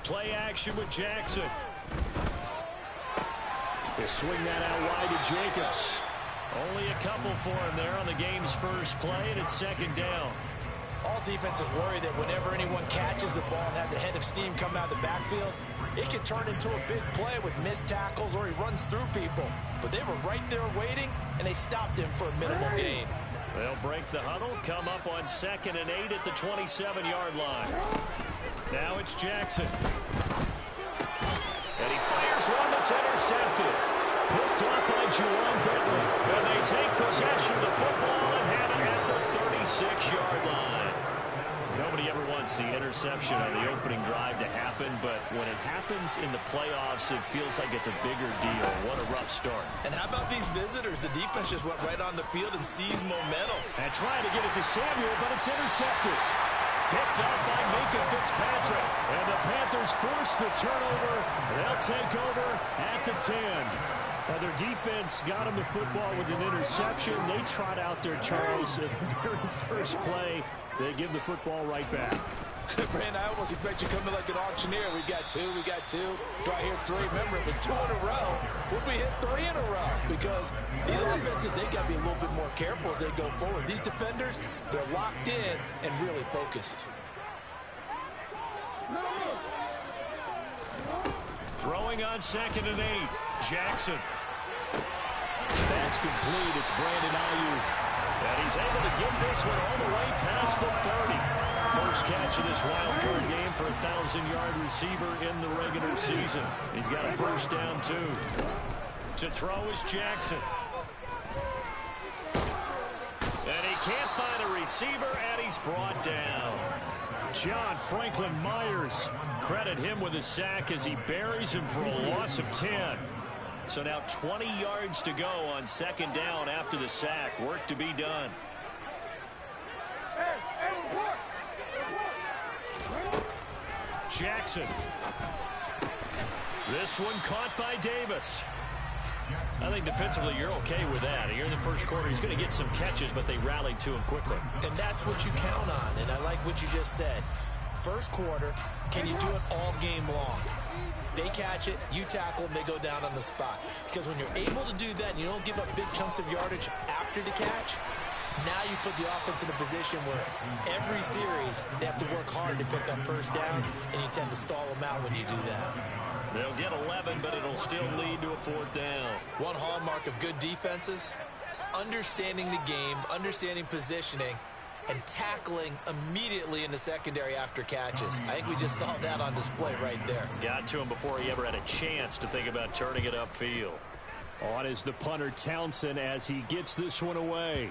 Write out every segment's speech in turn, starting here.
Play action with Jackson. They swing that out wide to Jacobs. Only a couple for him there on the game's first play, and it's second down. All defenses worry that whenever anyone catches the ball and has a head of steam coming out of the backfield, it can turn into a big play with missed tackles or he runs through people. But they were right there waiting, and they stopped him for a minimal gain. They'll break the huddle, come up on 2nd and 8 at the 27-yard line. Now it's Jackson. And he fires one that's intercepted. Picked up by Jerome Bentley. And they take possession of the football and have it at the 36-yard line. Nobody ever wants the interception on the opening drive to happen, but when it happens in the playoffs, it feels like it's a bigger deal. What a rough start. And how about these visitors? The defense just went right on the field and seized momentum. And trying to get it to Samuel, but it's intercepted. Picked up by Minka Fitzpatrick. And the Panthers force the turnover. They'll take over at the 10. Now their defense got them the football with an interception. They trot out there, Charles, at the very first play. They give the football right back. Brand, I almost expect you coming like an auctioneer. We got two. Do I hear 3? Remember, it was 2 in a row. What if we hit 3 in a row? Because these offenses, they got to be a little bit more careful as they go forward. These defenders, they're locked in and really focused. Throwing on 2nd and 8. Jackson. That's complete. It's Brandon Ayuk. And he's able to get this one all the way past the 30. First catch of this wild card game for a 1,000-yard receiver in the regular season. He's got a first down, too. To throw is Jackson. And he can't find a receiver, and he's brought down. John Franklin Myers. Credit him with a sack as he buries him for a loss of 10. So now 20 yards to go on 2nd down after the sack. Work to be done. Jackson. This one caught by Davis. I think defensively you're okay with that. Here in the first quarter, he's going to get some catches, but they rallied to him quickly. And that's what you count on, and I like what you just said. First quarter, can you do it all game long? They catch it, you tackle them, they go down on the spot. Because when you're able to do that and you don't give up big chunks of yardage after the catch, now you put the offense in a position where every series they have to work hard to pick up first downs, and you tend to stall them out when you do that. They'll get 11, but it'll still lead to a 4th down. One hallmark of good defenses is understanding the game, understanding positioning, and tackling immediately in the secondary after catches. I think we just saw that on display right there. Got to him before he ever had a chance to think about turning it upfield. On is the punter Townsend as he gets this one away.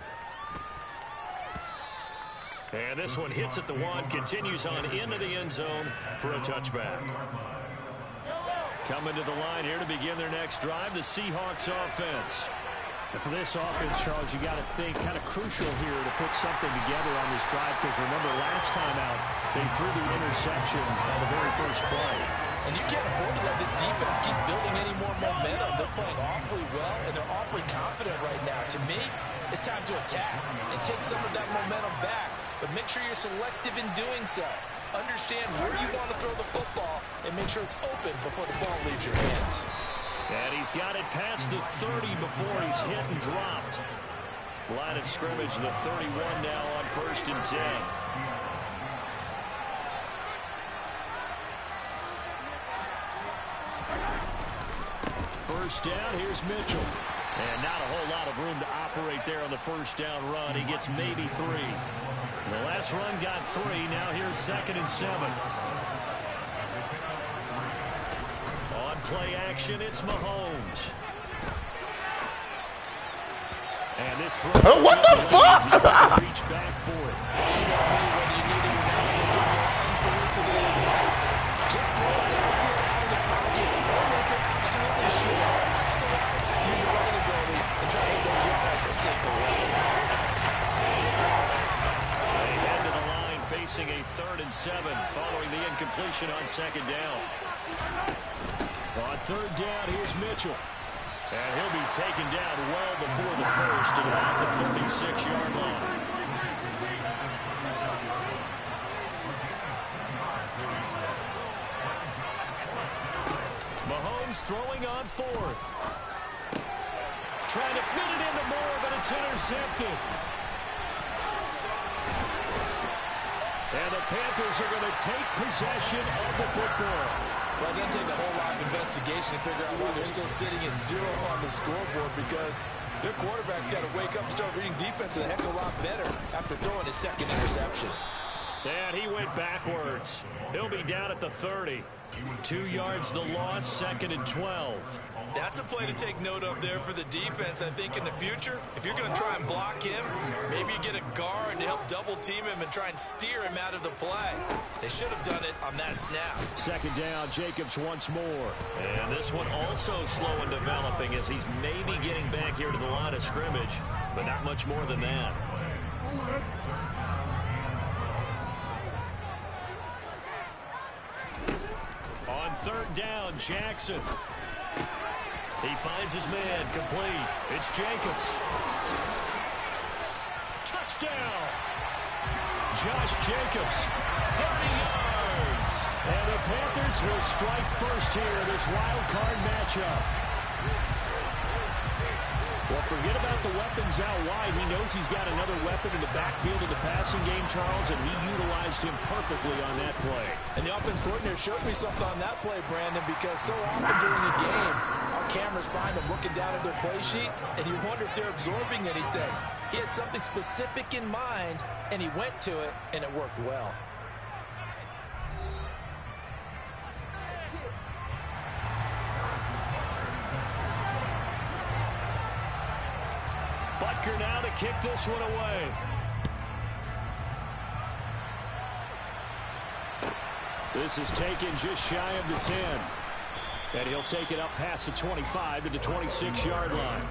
And this one hits at the 1, continues on into the end zone for a touchback. Coming to the line here to begin their next drive, the Seahawks offense. And for this offense, Charles, you got to think kind of crucial here to put something together on this drive, because remember last time out they threw the interception on the very first play. And you can't afford to let this defense keep building any more momentum. They're playing awfully well, and they're awfully confident right now. To me, it's time to attack and take some of that momentum back. But make sure you're selective in doing so. Understand where you want to throw the football and make sure it's open before the ball leaves your hands. And he's got it past the 30 before he's hit and dropped. Line of scrimmage, the 31 now on 1st and 10. First down, here's Mitchell. And not a whole lot of room to operate there on the first down run. He gets maybe 3. The last run got 3. Now here's 2nd and 7. Play action, it's Mahomes. And this throw. Oh, what the fuck? Reach back for it. Just throw it downfield out of the pocket. Make it absolutely sure. Otherwise, use your running ability and try to get those yards a simple way. They head to the line facing a 3rd and 7 following the incompletion on 2nd down. On 3rd down, here's Mitchell. And he'll be taken down well before the first at about the 36-yard line. Mahomes throwing on fourth. Trying to fit it into Moore, but it's intercepted. And the Panthers are going to take possession of the football. Well, it doesn't take a whole lot of investigation to figure out why they're still sitting at 0 on the scoreboard, because their quarterback's got to wake up and start reading defense a heck of a lot better after throwing his second interception. And he went backwards. He'll be down at the 30. 2 yards the loss, 2nd and 12. That's a play to take note of there for the defense, I think, in the future. If you're going to try and block him, maybe you get a guard to help double-team him and try and steer him out of the play. They should have done it on that snap. 2nd down, Jacobs once more. And this one also slow in developing as he's maybe getting back here to the line of scrimmage, but not much more than that. On 3rd down, Jackson. He finds his man, complete. It's Jacobs. Touchdown! Josh Jacobs, 30 yards. And the Panthers will strike first here in this wild card matchup. Well, forget about the weapons out wide. He knows he's got another weapon in the backfield of the passing game, Charles, and he utilized him perfectly on that play. And the offense coordinator showed me something on that play, Brandon, because so often during the game, our cameras find them looking down at their play sheets, and you wonder if they're absorbing anything. He had something specific in mind, and he went to it, and it worked well. Butker now to kick this one away. This is taken just shy of the 10. And he'll take it up past the 25 to the 26-yard line.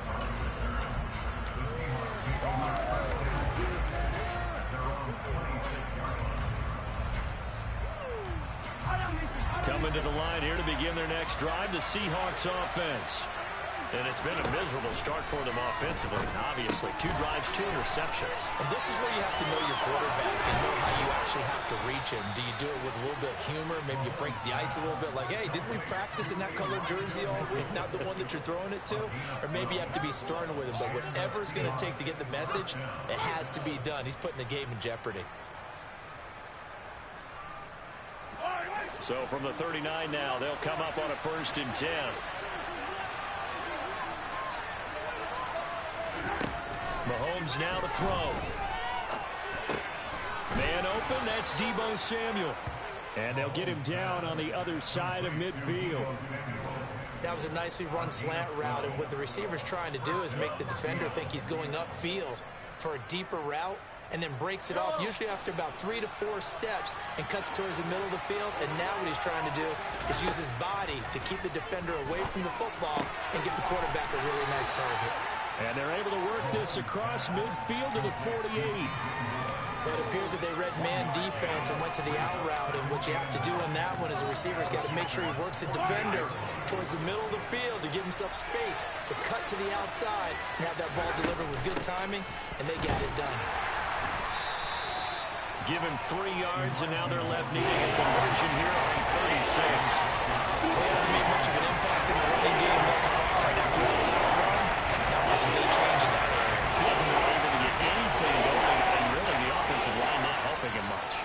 Coming to the line here to begin their next drive, the Seahawks offense. And it's been a miserable start for them offensively, obviously. 2 drives, 2 interceptions. And this is where you have to know your quarterback and know how you actually have to reach him. Do you do it with a little bit of humor? Maybe you break the ice a little bit, like, hey, didn't we practice in that colored jersey all week, not the one that you're throwing it to? Or maybe you have to be stern with him. But whatever it's going to take to get the message, it has to be done. He's putting the game in jeopardy. So from the 39 now, they'll come up on a 1st and 10. Mahomes now to throw. Man open, that's Deebo Samuel. And they'll get him down on the other side of midfield. That was a nicely run slant route, and what the receiver's trying to do is make the defender think he's going upfield for a deeper route, and then breaks it off, usually after about 3 to 4 steps, and cuts towards the middle of the field. And now what he's trying to do is use his body to keep the defender away from the football and get the quarterback a really nice target. And they're able to work this across midfield to the 48. But it appears that they read man defense and went to the out route. And what you have to do on that one is the receiver's got to make sure he works the defender towards the middle of the field to give himself space to cut to the outside and have that ball delivered with good timing, and they got it done. Given 3 yards, and now they're left needing a conversion here on 36. Well, he hasn't made much of an impact in the running game thus far. And after that last run, not much is going to change in that area. He hasn't been able to get anything going, and really the offensive line not helping him much.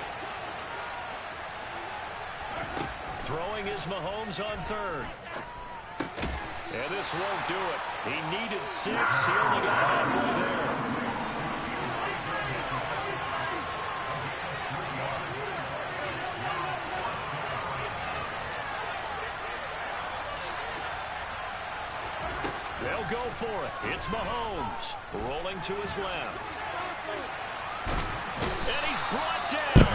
Throwing is Mahomes on 3rd. And this won't do it. He needed 6. He only got halfway there. They'll go for it. It's Mahomes rolling to his left. And he's brought down.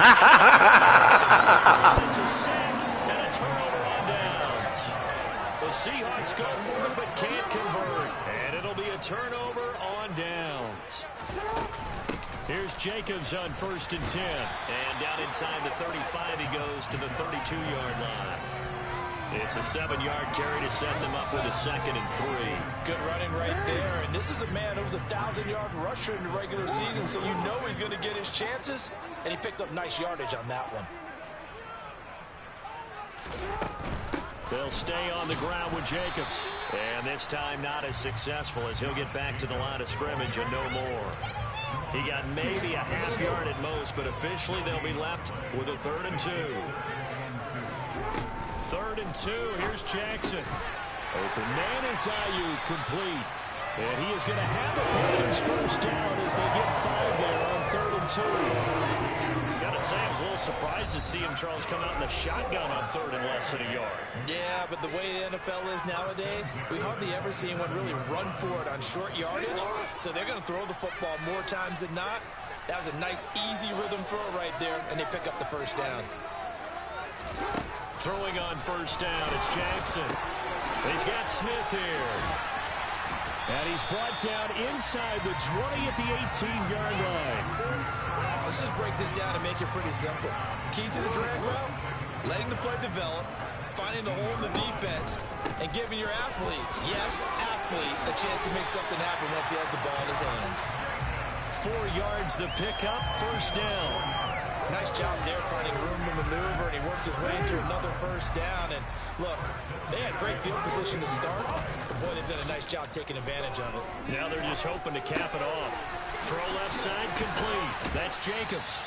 It's a sack and a turnover on downs. The Seahawks go for it but can't convert. And it'll be a turnover on downs. Here's Jacobs on 1st and 10. And down inside the 35 he goes to the 32-yard line. It's a 7-yard carry to set them up with a 2nd and 3. Good running right there. And this is a man who was a 1,000-yard rusher in the regular season, so you know he's going to get his chances. And he picks up nice yardage on that one. They'll stay on the ground with Jacobs. And this time not as successful as he'll get back to the line of scrimmage and no more. He got maybe a half yard at most, but officially they'll be left with a 3rd and 2. 3rd and 2. Here's Jackson. Open man is Ayuk, complete. And he is going to have the Panthers first down as they get 5 there on 3rd and 2. Gotta say, I was a little surprised to see him, Charles, come out in the shotgun on 3rd and less than a yard. Yeah, but the way the NFL is nowadays, we hardly ever see anyone really run for it on short yardage. So they're going to throw the football more times than not. That was a nice, easy rhythm throw right there, and they pick up the first down. Throwing on first down, it's Jackson. He's got Smith here. And he's brought down inside the 20 at the 18-yard line. Let's just break this down and make it pretty simple. Key to the drag route, letting the play develop, finding the hole in the defense, and giving your athlete, yes, athlete, a chance to make something happen once he has the ball in his hands. 4 yards the pickup, first down. Nice job there finding room to maneuver, and he worked his way into another first down. And look, they had great field position to start, but boy, they've done a nice job taking advantage of it. Now they're just hoping to cap it off. Throw left side complete. That's Jacobs.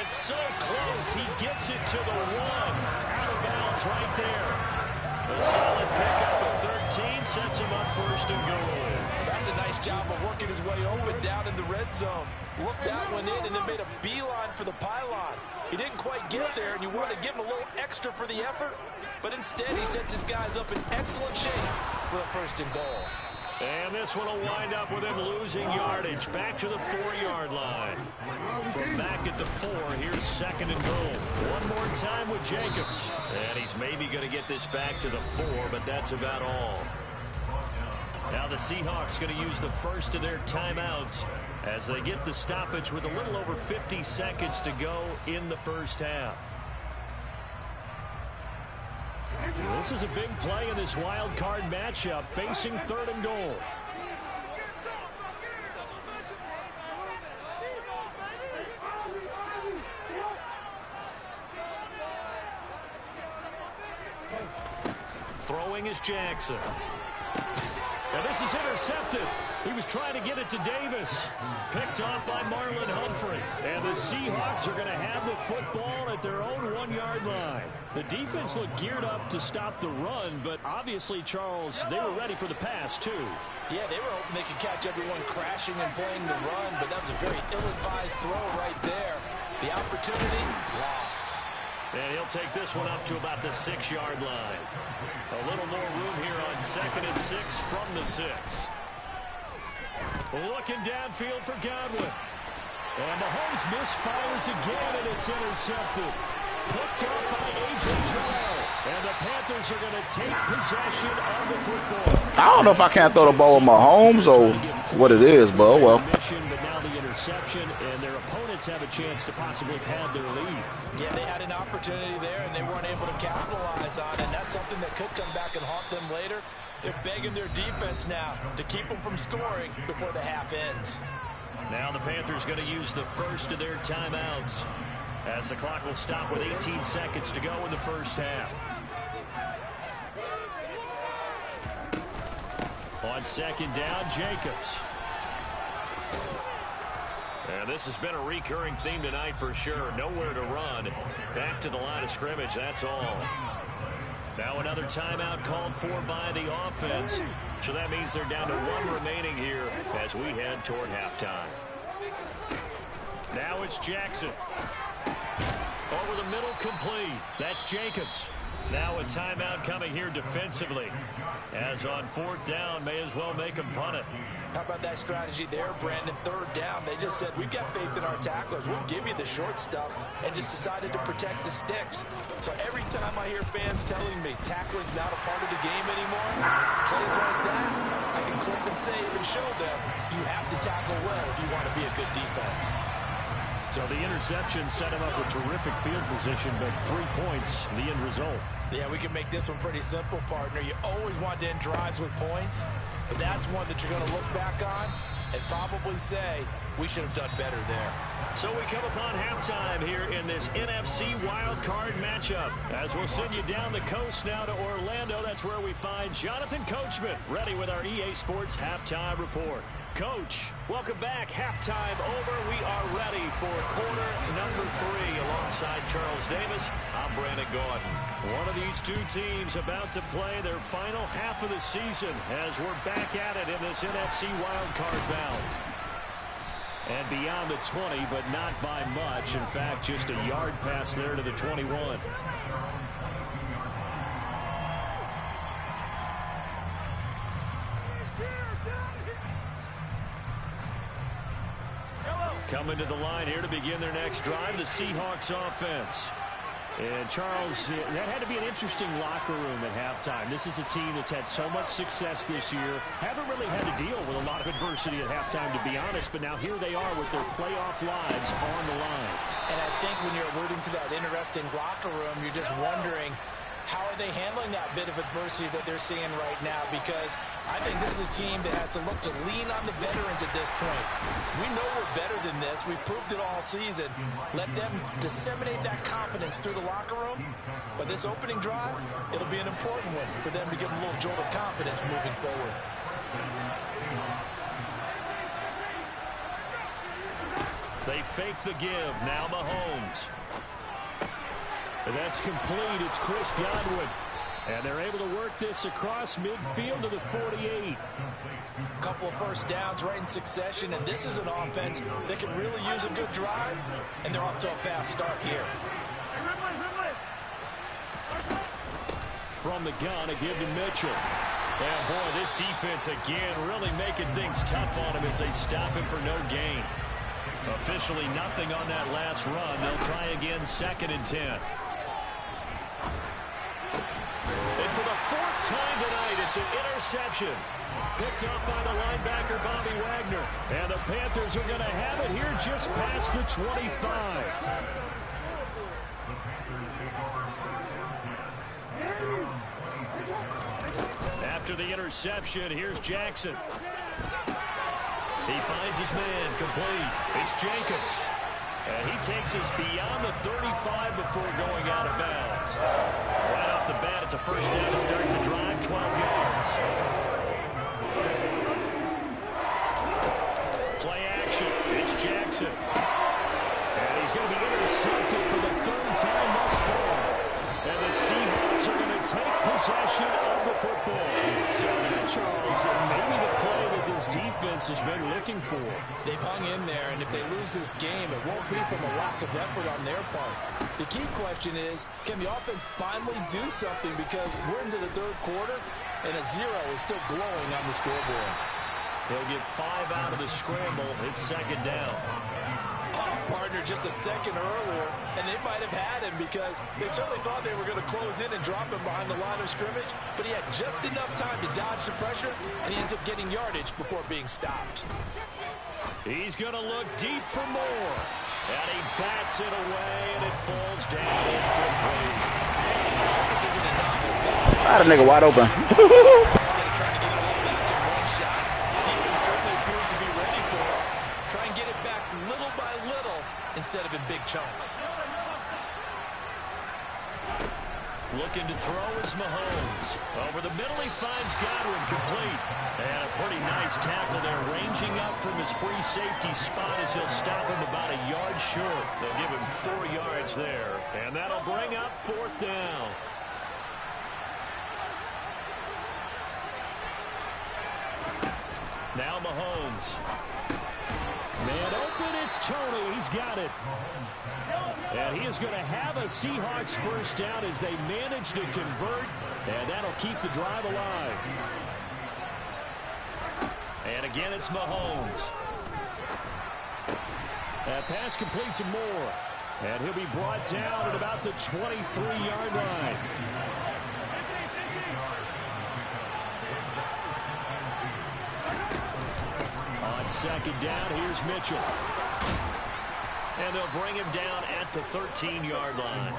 It's so close. He gets it to the 1. Out of bounds right there. A solid pickup of 13 sets him up first and goal. That's a nice job of working his way open down in the red zone. Looked that one in and then made a beeline for the pylon. He didn't quite get there, and you want to give him a little extra for the effort, but instead he sets his guys up in excellent shape for a first and goal. And this one will wind up with him losing yardage. Back to the 4-yard line. From back at the 4, here's 2nd and goal. One more time with Jacobs. And he's maybe going to get this back to the 4, but that's about all. Now the Seahawks going to use the first of their timeouts as they get the stoppage with a little over 50 seconds to go in the first half. This is a big play in this wild card matchup, facing 3rd and goal. Throwing is Jackson. And this is intercepted. He was trying to get it to Davis. Picked off by Marlon Humphrey. And the Seahawks are going to have the football at their own 1-yard line. The defense looked geared up to stop the run, but obviously, Charles, they were ready for the pass, too. Yeah, they were hoping they could catch everyone crashing and playing the run, but that was a very ill-advised throw right there. The opportunity lost. And he'll take this one up to about the 6-yard line. A little more room here on 2nd and 6 from the 6. Looking downfield for Godwin. And Mahomes misfires again, and it's intercepted. Picked up by A.J. Terrell. And the Panthers are going to take possession of the football. I don't know if I can't throw the ball with Mahomes or what it is, but well. But now the interception, and their opponents have a chance to possibly pad their lead. Yeah, they had an opportunity there, and they weren't able to capitalize on it. And that's something that could come back and haunt them later. They're begging their defense now to keep them from scoring before the half ends. Now the Panthers going to use the first of their timeouts as the clock will stop with 18 seconds to go in the first half. On 2nd down, Jacobs. And this has been a recurring theme tonight for sure. Nowhere to run. Back to the line of scrimmage, that's all. Now another timeout called for by the offense. So that means they're down to 1 remaining here as we head toward halftime. Now it's Jackson. Over the middle, complete. That's Jacobs. Now a timeout coming here defensively. As on 4th down, may as well make him punt it. How about that strategy there, Brandon? 3rd down, they just said, we've got faith in our tacklers. We'll give you the short stuff, and just decided to protect the sticks. So every time I hear fans telling me tackling's not a part of the game anymore, plays like that, I can clip and save and show them you have to tackle well if you want to be a good defense. So the interception set him up with terrific field position, but 3 points, the end result. Yeah, we can make this one pretty simple, partner. You always want to end drives with points, but that's one that you're going to look back on and probably say we should have done better there. So we come upon halftime here in this NFC wildcard matchup. As we'll send you down the coast now to Orlando, that's where we find Jonathan Coachman ready with our EA Sports halftime report. Coach, welcome back. Halftime over. We are ready for quarter number 3 alongside Charles Davis. I'm Brandon Gaudin. One of these two teams about to play their final half of the season as we're back at it in this NFC wildcard bout. And beyond the 20, but not by much. In fact, just a yard pass there to the 21. Coming to the line here to begin their next drive, the Seahawks offense. And Charles, that had to be an interesting locker room at halftime. This is a team that's had so much success this year. Haven't really had to deal with a lot of adversity at halftime, to be honest. But now here they are with their playoff lives on the line. And I think when you're alluding to that interesting locker room, you're just wondering, how are they handling that bit of adversity that they're seeing right now? Because I think this is a team that has to look to lean on the veterans at this point. We know we're better than this. We've proved it all season. Let them disseminate that confidence through the locker room. But this opening drive, it'll be an important one for them to give them a little jolt of confidence moving forward. They fake the give. Now Mahomes. And that's complete. It's Chris Godwin. And they're able to work this across midfield to the 48. A couple of first downs right in succession, and this is an offense that can really use a good drive, and they're off to a fast start here. From the gun, a give to Mitchell. And boy, this defense again really making things tough on him as they stop him for no gain. Officially nothing on that last run. They'll try again, 2nd and 10. And for the 4th time tonight, it's an interception. Picked up by the linebacker, Bobby Wagner. And the Panthers are going to have it here just past the 25. After the interception, here's Jackson. He finds his man, complete. It's Jacobs. And he takes us beyond the 35 before going out of bounds. Right off the bat, it's a first down to start the drive, 12 yards. Play action. It's Jackson. And he's going to be intercepted for the 3rd time thus far. And the Seahawks are going to take possession of the football. So, Charles, maybe the play that this defense has been looking for. They've hung in there, and if they lose this game, it won't be from a lack of effort on their part. The key question is, can the offense finally do something? Because we're into the 3rd quarter, and a 0 is still glowing on the scoreboard. They'll get 5 out of the scramble. It's 2nd down. Partner just a second earlier, and they might have had him because they certainly thought they were going to close in and drop him behind the line of scrimmage, but he had just enough time to dodge the pressure, and he ends up getting yardage before being stopped. He's going to look deep for more, and he bats it away, and it falls down incomplete. I'm sure this isn't a novel foul. I had a nigga wide open. Instead of trying to get it all back in one shot, defense certainly appears to be ready for it. Try and get it back little by little instead of in big chunks. Looking to throw is Mahomes. Over the middle, he finds Godwin, complete. And a pretty nice tackle there, ranging up from his free safety spot as he'll stop him about a yard short. They'll give him 4 yards there. And that'll bring up 4th down. Now Mahomes. Man open, it's Tony. He's got it. And he is going to have a Seahawks first down as they manage to convert. And that'll keep the drive alive. And again, it's Mahomes. That pass complete to Moore. And he'll be brought down at about the 23-yard line. On 2nd down, here's Mitchell. And they'll bring him down at the 13-yard line.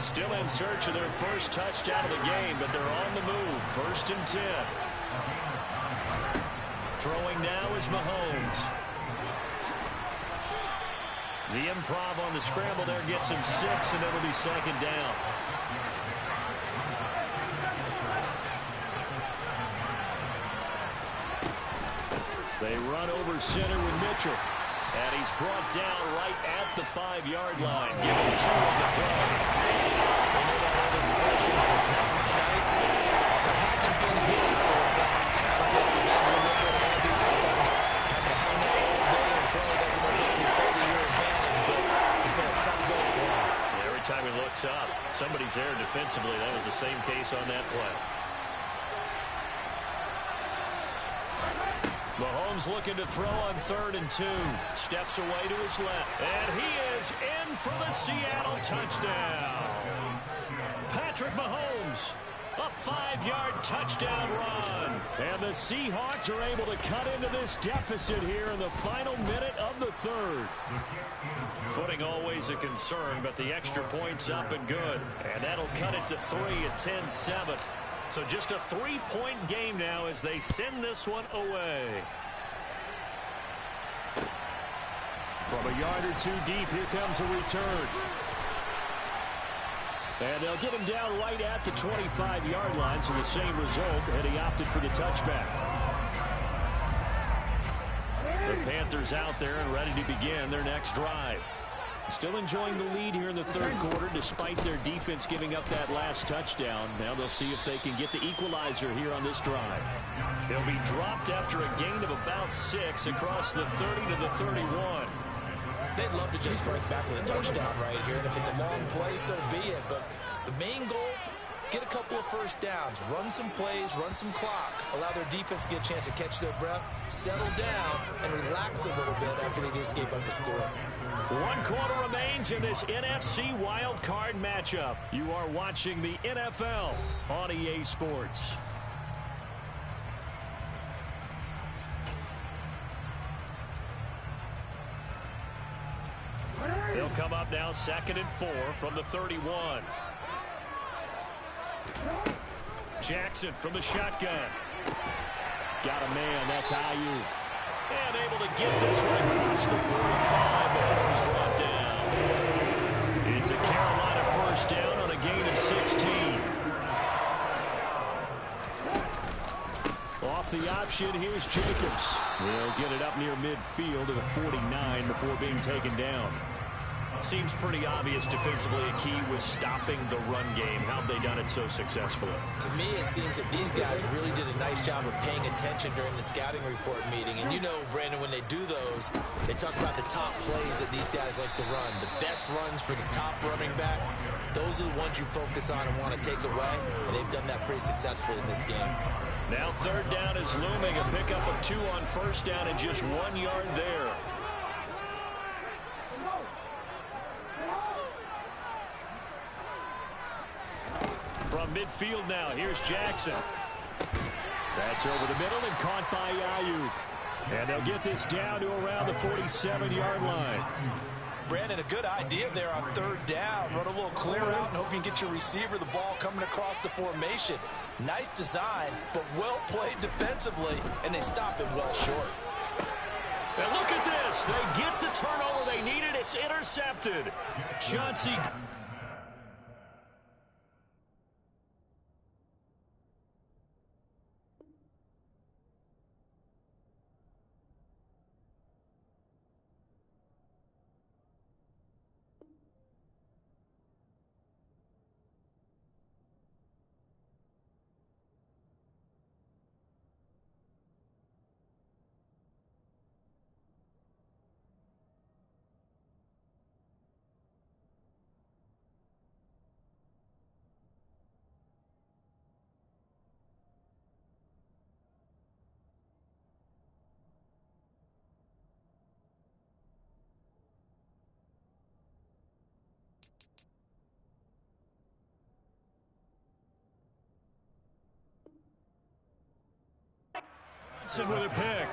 Still in search of their first touchdown of the game, but they're on the move. 1st and 10. Throwing now is Mahomes. The improv on the scramble there gets him 6, and it'll be second down. They run over center with Mitchell. And he's brought down right at the 5-yard line. Give him 2 on the play. You know that old expression, it's not my night. It hasn't been his so far. I don't know if the Reds are a little bit handy. Sometimes having to hang out all day and play doesn't exactly play to your advantage, but it's been a tough go for him. Every time he looks up, somebody's there defensively. That was the same case on that play. Mahomes looking to throw on 3rd and 2. Steps away to his left. And he is in for the Seattle touchdown. Patrick Mahomes, a 5-yard touchdown run. And the Seahawks are able to cut into this deficit here in the final minute of the 3rd. Footing always a concern, but the extra point's up and good. And that'll cut it to 3 at 10-7. So just a 3-point game now as they send this one away. From a yard or 2 deep, here comes a return. And they'll get him down right at the 25-yard line, so the same result, and he opted for the touchback. The Panthers out there and ready to begin their next drive. Still enjoying the lead here in the 3rd quarter despite their defense giving up that last touchdown. Now they'll see if they can get the equalizer here on this drive. They'll be dropped after a gain of about 6 across the 30 to the 31. They'd love to just strike back with a touchdown right here, and if it's a long play, so be it. But the main goal, get a couple of first downs, run some plays, run some clock, allow their defense to get a chance to catch their breath, settle down, and relax a little bit after they just gave up a score. 1 quarter remains in this NFC Wild Card matchup. You are watching the NFL on EA Sports. They'll come up now 2nd and 4 from the 31. Jackson from the shotgun. Got a man, that's Ayuk. And able to get this one across the 45 before he's brought down. It's a Carolina first down on a gain of 16. Off the option, here's Jacobs. They'll get it up near midfield to the 49 before being taken down. Seems pretty obvious defensively a key was stopping the run game. How have they done it so successfully? To me, it seems that these guys really did a nice job of paying attention during the scouting report meeting. And you know, Brandon, when they do those, they talk about the top plays that these guys like to run. The best runs for the top running back, those are the ones you focus on and want to take away. And they've done that pretty successfully in this game. Now 3rd down is looming. A pickup of 2 on first down and just 1 yard there. From midfield now, here's Jackson. That's over the middle and caught by Ayuk. And they'll get this down to around the 47-yard line. Brandon, a good idea there on 3rd down. Run a little clear out and hope you can get your receiver the ball coming across the formation. Nice design, but well played defensively, and they stop it well short. And look at this. They get the turnover they needed. It's intercepted. Chauncey. With a pick.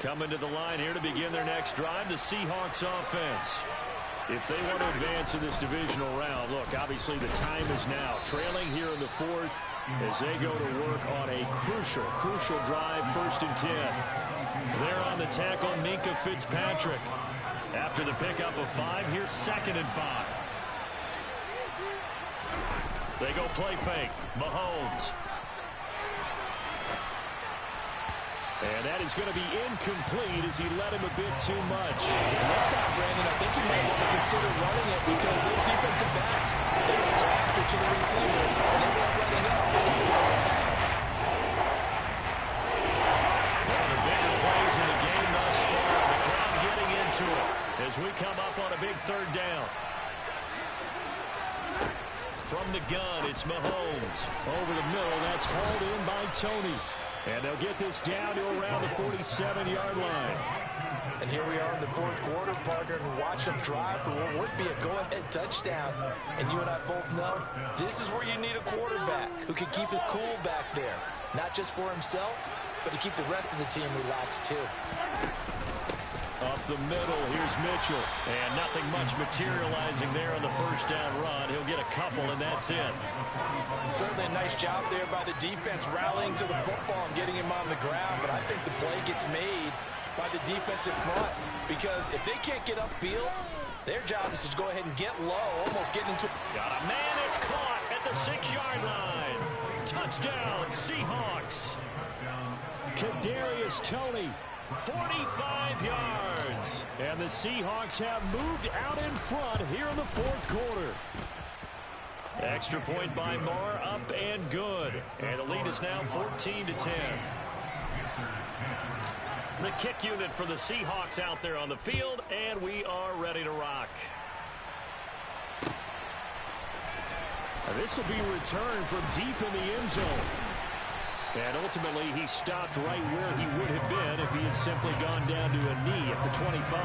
Coming to the line here to begin their next drive, the Seahawks offense. If they want to advance in this divisional round, look, obviously the time is now. Trailing here in the fourth as they go to work on a crucial drive, 1st and 10. There on the tackle, Minkah Fitzpatrick. After the pickup of 5, here's 2nd and 5. They go play fake. Mahomes. And that is going to be incomplete as he led him a bit too much. Next time, Brandon, I think you might want to consider running it because those defensive backs, they were after to the receivers, and they weren't letting up. One of the bigger plays in the game thus far. The crowd getting into it as we come up on a big 3rd down. From the gun, it's Mahomes. Over the middle, that's hauled in by Tony. And they'll get this down to around the 47-yard line. And here we are in the 4th quarter, partner, and watch them drive for what would be a go-ahead touchdown. And you and I both know this is where you need a quarterback who can keep his cool back there. Not just for himself, but to keep the rest of the team relaxed, too. Up the middle, here's Mitchell. And nothing much materializing there on the 1st down run. He'll get a couple, and that's it. Certainly a nice job there by the defense rallying to the football and getting him on the ground. But I think the play gets made by the defensive front because if they can't get upfield, their job is to go ahead and get low, almost get into... Got a man, it's caught at the 6-yard line. Touchdown, Seahawks. Kadarius Toney. 45 yards. And the Seahawks have moved out in front here in the 4th quarter. Extra point by Moore, up and good. And the lead is now 14-10. The kick unit for the Seahawks out there on the field, and we are ready to rock. This will be returned from deep in the end zone. And ultimately, he stopped right where he would have been if he had simply gone down to a knee at the 25.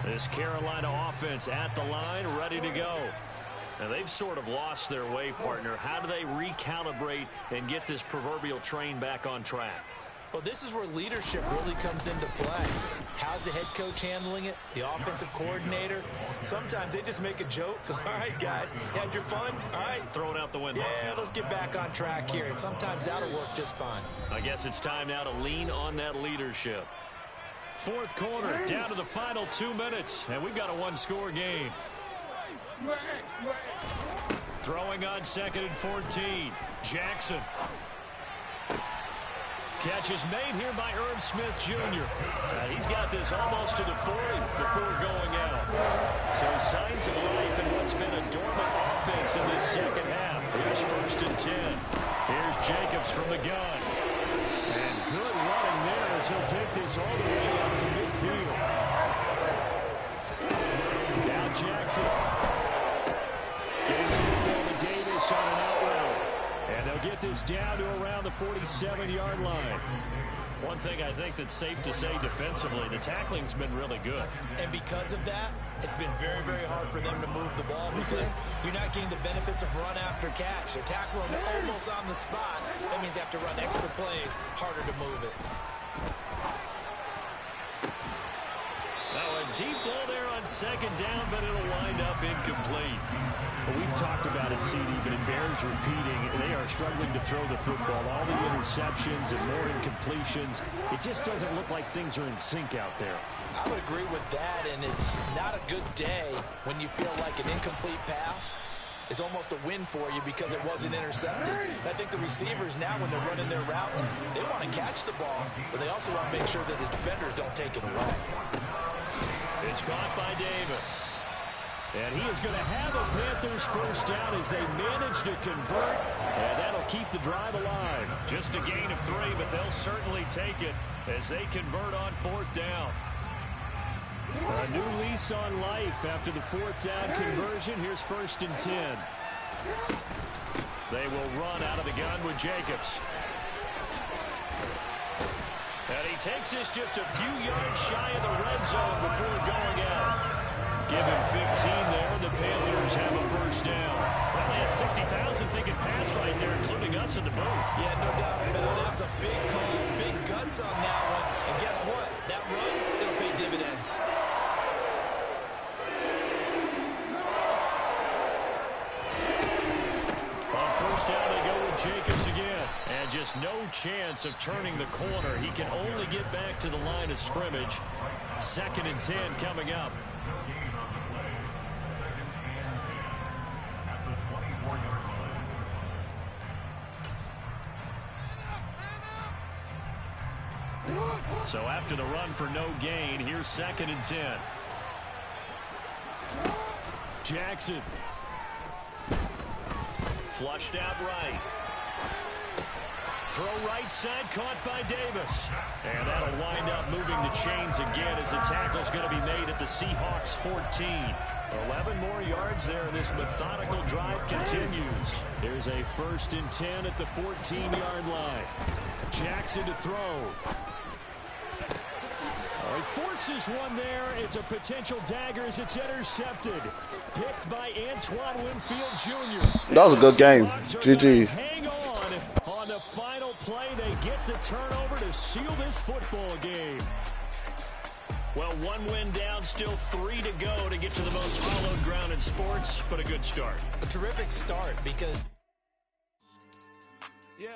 This Carolina offense at the line, ready to go. And they've sort of lost their way, partner. How do they recalibrate and get this proverbial train back on track? Well, this is where leadership really comes into play. How's the head coach handling it? The offensive coordinator? Sometimes they just make a joke. All right, guys, had your fun? All right. Throw it out the window. Yeah, let's get back on track here. And sometimes that'll work just fine. I guess it's time now to lean on that leadership. 4th quarter, down to the final 2 minutes. And we've got a 1-score game. Throwing on 2nd and 14. Jackson. Catch is made here by Irv Smith Jr. He's got this almost to the 40 before going out. So signs of life in what's been a dormant offense in this 2nd half. Here's 1st and 10. Here's Jacobs from the gun. And good running there as he'll take this all the way up to midfield. Now Jackson. Getting the football to Davis on an out route. And they'll get this down to around the 47-yard line. One thing I think that's safe to say defensively, the tackling's been really good. And because of that, it's been very, very hard for them to move the ball because you're not getting the benefits of run after catch. They're tackling almost on the spot. That means they have to run extra plays, harder to move it. Now a deep ball there on 2nd down, but it'll wind up incomplete. Well, we've talked about it, CD, but it bears repeating. They are struggling to throw the football. All the interceptions and more incompletions. It just doesn't look like things are in sync out there. I would agree with that, and it's not a good day when you feel like an incomplete pass is almost a win for you because it wasn't intercepted. And I think the receivers now, when they're running their routes, they want to catch the ball, but they also want to make sure that the defenders don't take it away. It's caught by Davis. And he is going to have a Panthers 1st down as they manage to convert. And that'll keep the drive alive. Just a gain of 3, but they'll certainly take it as they convert on 4th down. A new lease on life after the 4th down conversion. Here's 1st and 10. They will run out of the gun with Jacobs. And he takes this just a few yards shy of the red zone before going out. Give him 15 there. The Panthers have a 1st down. Probably had 60,000 thinking pass right there, including us in the booth. Yeah, no doubt about it. That's a big call, big gut just no chance of turning the corner. He can only get back to the line of scrimmage. 2nd and 10 coming up. So after the run for no gain, here's 2nd and 10. Jackson. Flushed out right. Throw right side caught by Davis. And that'll wind up moving the chains again as the tackle's going to be made at the Seahawks 14. 11 more yards there, and this methodical drive continues. There's a 1st and 10 at the 14-yard line. Jackson to throw. He forces one there. It's a potential dagger as it's intercepted. Picked by Antoine Winfield Jr. That was a good game. GG. Hang on the final play. They get the turnover to seal this football game. Well, 1 win down, still 3 to go to get to the most hallowed ground in sports, but a good start. A terrific start because... Yeah.